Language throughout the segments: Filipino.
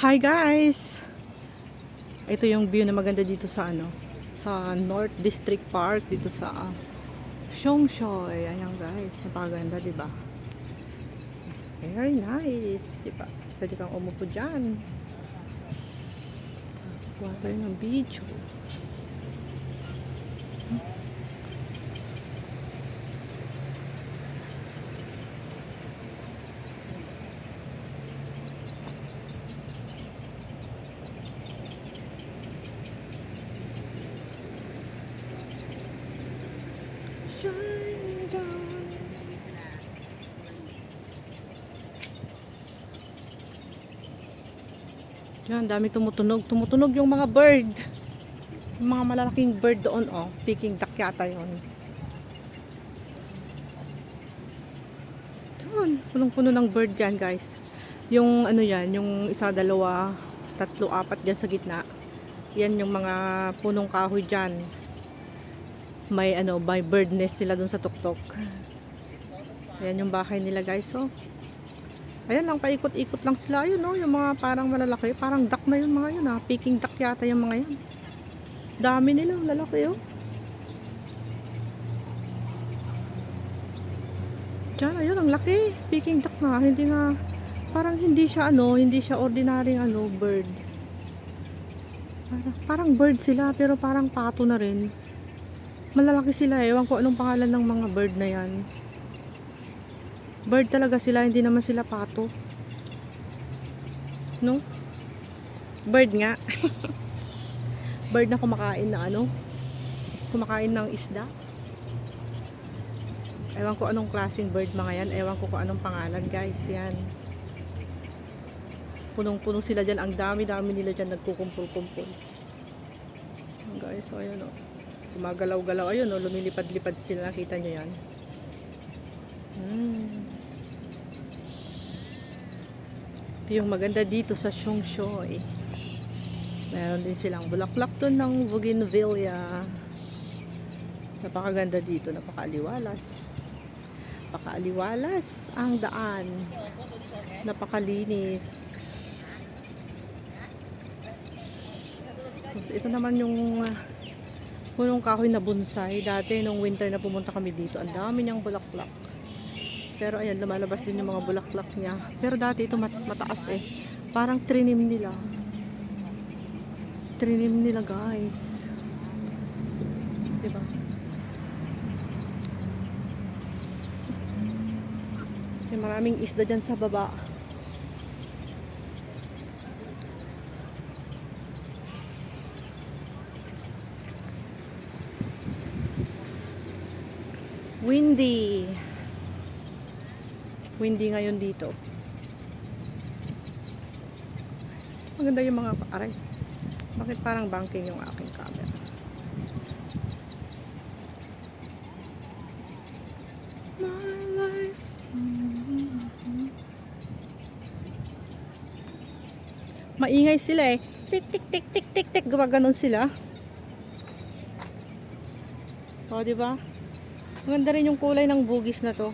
Hi guys! Ito yung view na maganda dito sa sa North District Park dito sa Siongsoy. Ayan guys, napakaganda, 'di ba? Very nice, 'di ba? Pwede kang umupo diyan. Kuha tayo ng video. Shine down. Yan, dami tumutunog. Tumutunog yung mga bird. Yung mga malalaking bird doon, oh. Peking duck yata yun. Doon, punong-puno ng bird dyan, guys. Yung yan, yung isa, dalawa, tatlo, apat dyan sa gitna. Yan yung mga punong kahoy dyan. May may bird nest sila dun sa tuktok. Yan yung bahay nila, guys, oh. Ayan lang, paikot-ikot lang sila. Ayun, no? Yung mga parang malalaki. Parang duck na yung mga yun, ha? Peking duck yata yung mga yan. Dami nila, lalaki, oh. Diyan, ayun, ang laki. Peking duck na. Hindi nga, parang hindi siya, hindi siya ordinary, bird. Parang bird sila, pero parang pato na rin. Malalaki sila, eh. Ewan ko anong pangalan ng mga bird na yan. Bird talaga sila, hindi naman sila pato. No? Bird nga. Bird na kumakain na kumakain ng isda. Ewan ko anong klaseng bird mga yan. Ewan ko kung anong pangalan, guys. Yan. Punong-puno sila dyan. Ang dami-dami nila dyan nagkukumpul-kumpul. Guys, so ayun, oh. Gumagalaw-galaw. Ayun, oh. Lumilipad-lipad sila. Nakita nyo yan. Ito yung maganda dito sa Siongsoy. Meron din silang bulaklak doon ng bougainvillea. Napakaganda dito. Napakaaliwalas. Napakaaliwalas ang daan. Napakalinis. Ito naman yung punong kahoy na bonsai. Dati nung winter na pumunta kami dito, ang dami niyang bulaklak. Pero ayan, lumalabas din yung mga bulaklak niya. Pero dati ito mataas, eh. Parang trinim nila. Trinim nila, guys. Diba? May maraming isda dyan sa baba. Windy. Windy ngayon dito. Maganda yung mga aray. Bakit parang banking yung aking camera? My life. Maingay sila, eh. Tik tik tik tik tik tik. Gumaganon sila. O, diba? Maganda rin yung kulay ng bugis na to.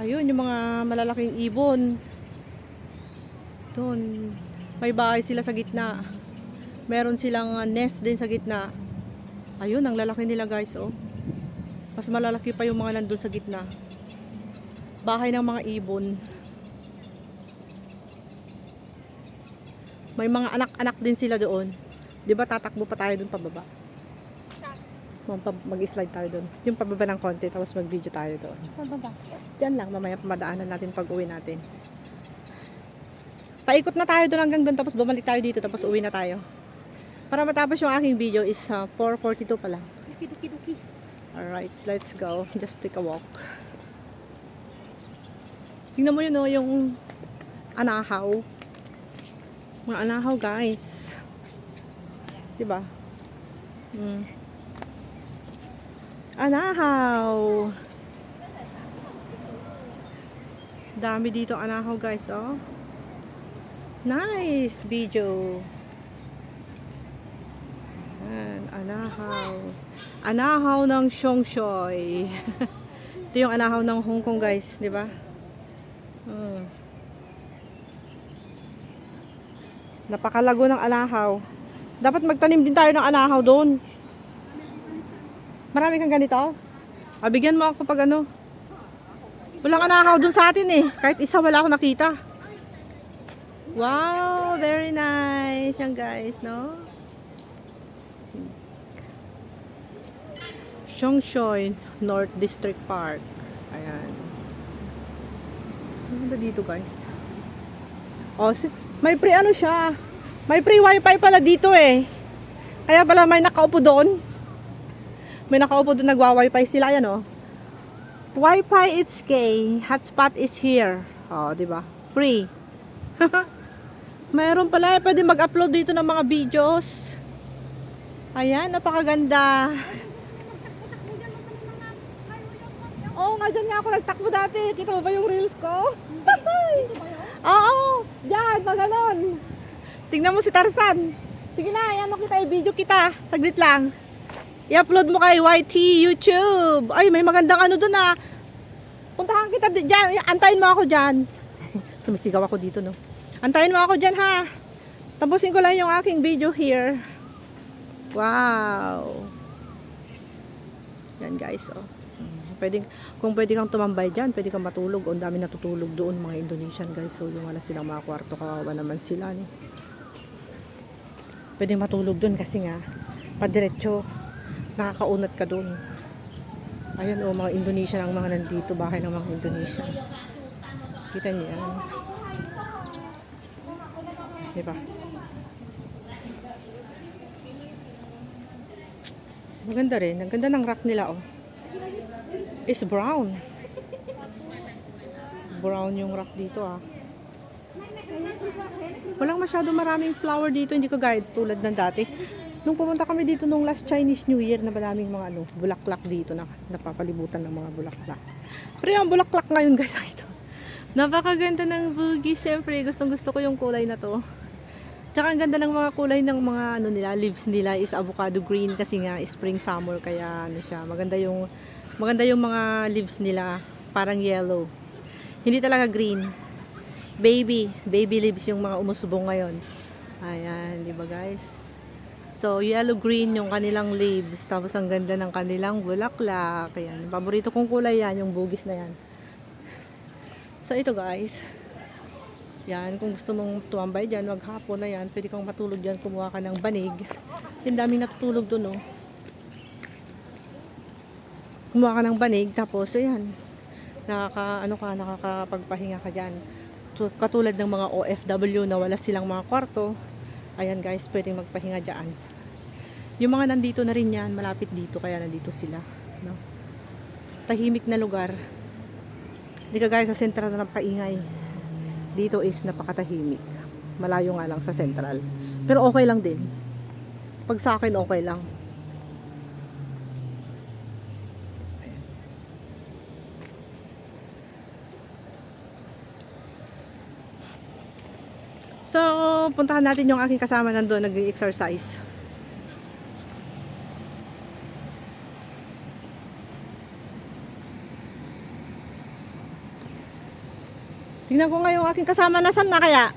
Ayun, yung mga malalaking ibon. Doon. May bahay sila sa gitna. Meron silang nest din sa gitna. Ayun, ang lalaki nila, guys, oh. Mas malalaki pa yung mga nandun sa gitna. Bahay ng mga ibon. May mga anak-anak din sila doon. 'Di ba tatakbo pa tayo doon pababa? Mag-slide tayo doon. Yung pababa ng konti, tapos mag-video tayo doon. Saan ba? Diyan lang, mamaya pamadaanan natin pag-uwi natin. Paikot na tayo doon hanggang doon, tapos bumalik tayo dito, tapos uwi na tayo. Para matapos yung aking video is 4:42 pa lang. Duki. Alright, let's go. Just take a walk. Tingnan mo yun, oh, yung anahaw. Mga anahaw, guys. Diba? Anahaw. Dami dito anahaw, guys, oh. Nice video. Ayan, anahaw. Anahaw ng Siongsoy. Ito yung anahaw ng Hong Kong, guys, di ba? Napakalago ng anahaw. Dapat magtanim din tayo ng anahaw doon. Marami kang ganito? Bigyan mo ako pag ano. Walang anahaw doon sa atin eh. Kahit isa wala ako nakita. Wow, very nice yan guys, no? Siongsoy North District Park. Ayan. Ano ba dito guys? Oh, may free ano siya. May free wifi pala dito eh. Kaya pala may nakaupo doon. May nakaupo doon nagwa-wifi sila yan oh. Wi-Fi it's K. Hotspot is here. Oh, di ba? Free. Mayroon pala, pwede mag-upload dito ng mga videos. Ayan, napakaganda. Oo, nga dyan nga ako nagtakbo dati. Kita mo ba yung reels ko? Oo, dyan, maganon. Tingnan mo si Tarzan. Sige na, ayan mo kita, i-video kita. Saglit lang. I-upload mo kay YT YouTube. Ay, may magandang ano dun ah. Puntahan kita dyan. Antayin mo ako dyan. Sumisigaw ako dito, no? Antayin mo ako dyan, ha? Tapusin ko lang yung aking video here. Wow. Yan, guys, oh. Kung pwede kang tumambay dyan, pwede kang matulog. Ang dami natutulog doon, mga Indonesian, guys. So, yung wala silang mga kwarto, kawawa naman sila, ni. Pwede matulog doon kasi nga, padiretso, nakakaunat ka doon. Ayan, oh, mga Indonesian ang mga nandito, bahay ng mga Indonesian. Kita niyo yan. Diba? Maganda rin. Ang ganda ng rack nila, oh. Is brown. Brown yung rack dito, ah. Walang masyado maraming flower dito. Hindi ko guide tulad ng dati. Nung pumunta kami dito nung last Chinese New Year, na maraming mga ano, bulaklak dito na napapalibutan ng mga bulaklak. Pero yung bulaklak ngayon, guys, ito. Napakaganda ng bugis. Siyempre, gustong-gusto ko yung kulay na to. Tsaka ang ganda ng mga kulay ng mga ano nila, leaves nila is avocado green kasi nga spring summer kaya ano siya. Maganda yung mga leaves nila, parang yellow. Hindi talaga green. Baby leaves yung mga umusubong ngayon. Ayan, di ba guys? So, yellow green yung kanilang leaves. Tapos ang ganda ng kanilang bulaklak. Ayan, paborito kong kulay yan, yung bugis na yan. So, ito guys. Yan, kung gusto mong tumambay dyan, maghapon na yan, pwede kang matulog dyan, kumuha ka ng banig. Yung daming natutulog dun, oh. Kumuha ka ng banig, tapos, ayan, nakakapagpahinga ka dyan. Katulad ng mga OFW na wala silang mga kwarto, ayan guys, pwedeng magpahinga dyan. Yung mga nandito na rin yan, malapit dito, kaya nandito sila. No? Tahimik na lugar. Hindi ka guys, sa sentral na napakaingay. Dito is napakatahimik. Malayo nga lang sa central. Pero okay lang din. Pag sa akin, okay lang. So, puntahan natin yung aking kasama nandoon nag-exercise. Tingnan ko nga yung aking kasama, nasan na kaya?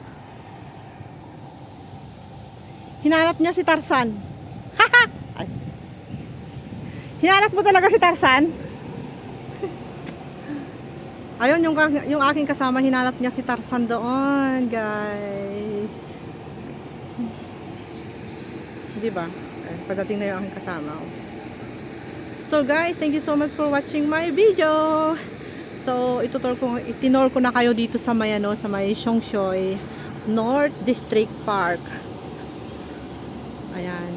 Hinanap niya si Tarzan. Ay. Hinanap mo talaga si Tarzan? Ayun, yung aking kasama, hinanap niya si Tarzan doon, guys. Diba? Ay, pagdating na yung aking kasama. So guys, thank you so much for watching my video. So, itinor ko na kayo dito sa may, sa may Siongsoy North District Park. Ayan.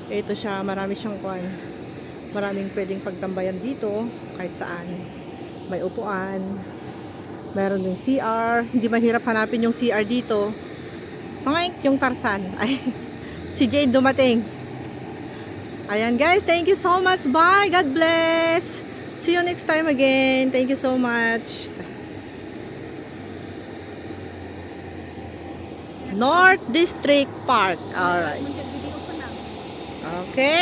Ito siya, marami siyang kwan. Maraming pwedeng pagtambayan dito, kahit saan. May upuan. Meron yung CR. Hindi mahirap hanapin yung CR dito. Yung Tarzan. Ay, si Jade dumating. Ayan guys, thank you so much. Bye. God bless. See you next time again. Thank you so much. North District Park. Alright. Okay.